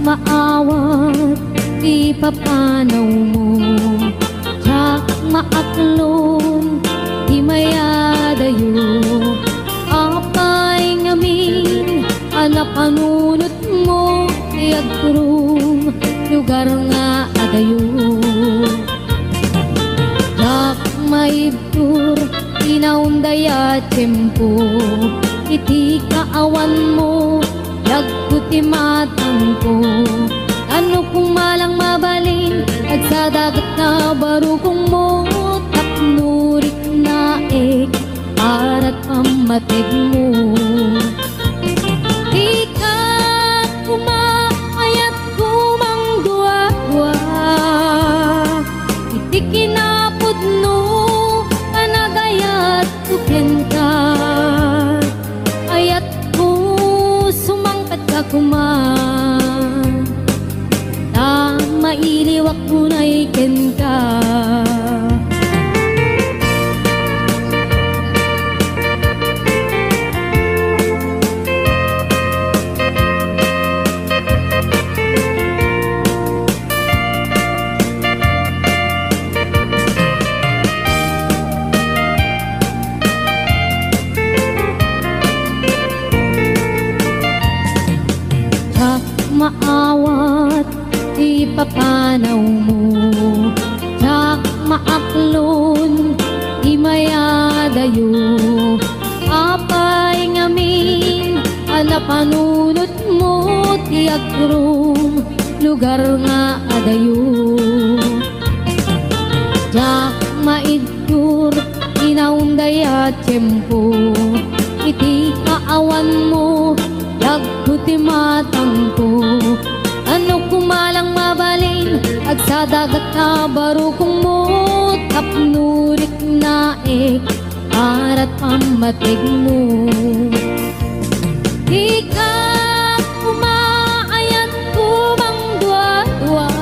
maawat ipapanaw mo, tsak maaklon di mayadayo, apay ngamin anapanunot mo iagrum lugar nga adayo. Tsak maibtur inaundaya tempo, iti kaawan mo yagkuti matang ko. Ano kung malang mabalin at sa dagat na barukong mo, tapnurik na para't pamatig mo. Di ka kumaayat kumang dua-dua, iti kinapod no kanagayat tuken ka, ayat ko sumangkat ka kuman, na mailiwak mo na iken ka. Maawat ipapanaw mo, tsak maaklon di mayadayo, apay ngamin anapanunot mo tiagrum lugar nga adayo. Tsak maidtur inaundaya tempo, iti kaawan mo yagkuti matang ko. Ano kumalang mabalin ag sa dagat na barukong mo, tapnurik na para't pamatig mo. Di ka kumaayat kumang dua-dua,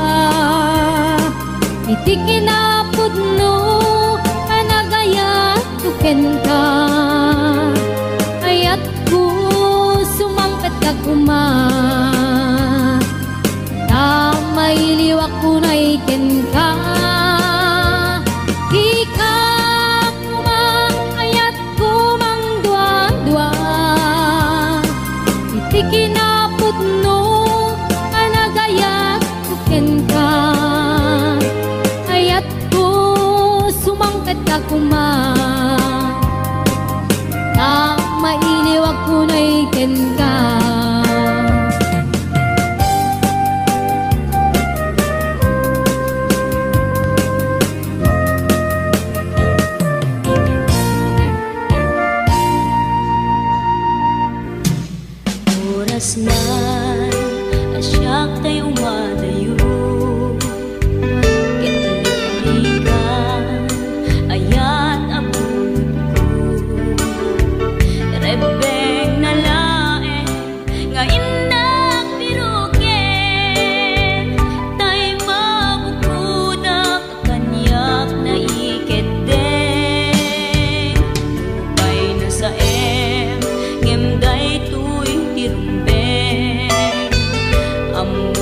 iti kinapod no kanagayat tuken ka, ayat ko sumangkat ka kuman, na mailiwak ko na iken ka. Di ka kumaayat kumang dua-dua, iti kinapod no kanagayat tuken ka, ayat ko sumangkat ka kuman, na mailiwak ko na iken ka. Oras na asyak tayo madayo, kitalikan ayat abot ko, rebeng na lae nga indak piruken, tay mabukudak kanyak na iketeng, upay na sa ngem day tuy tirumbeng, amu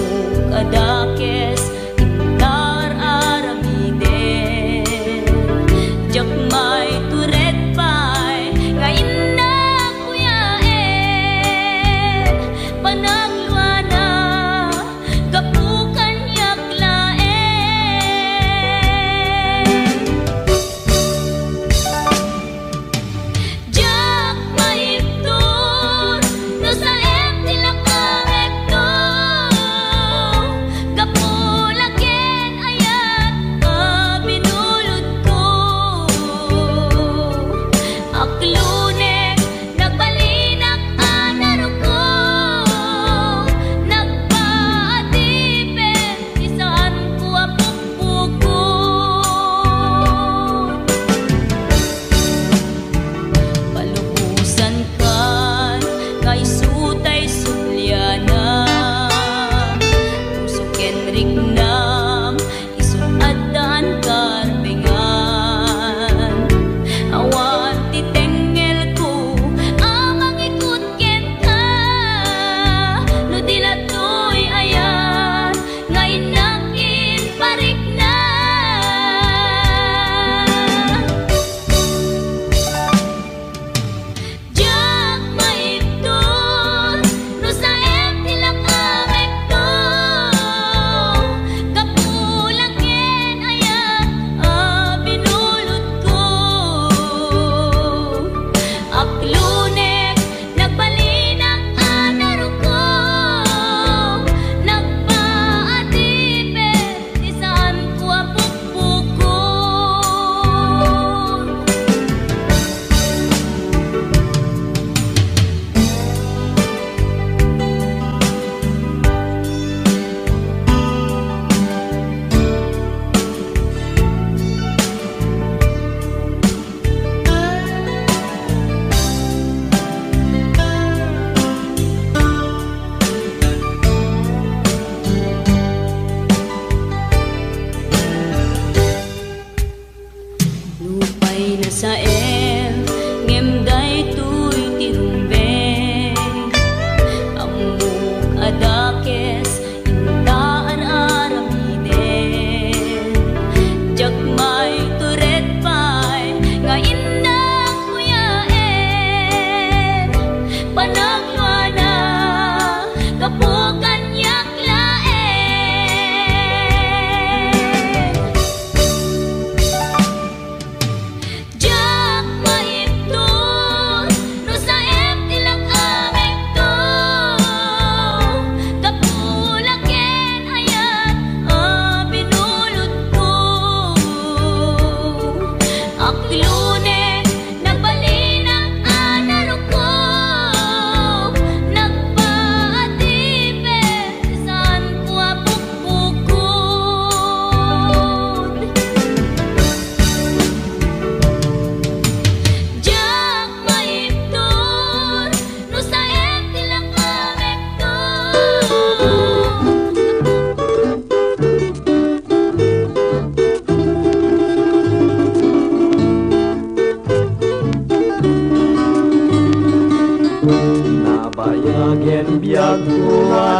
ko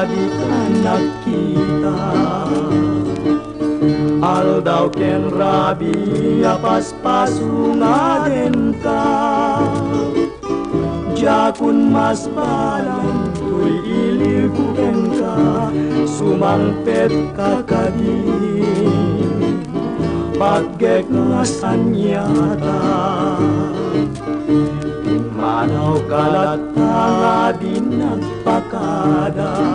di ka nakita. Aldaw ken rabi apaspaso nga din ka. Jakun mas balang tuy ilibuken ka, sumangpet ka kadi. Paggek nga sanyata, manaw kalat nga di nagpakada.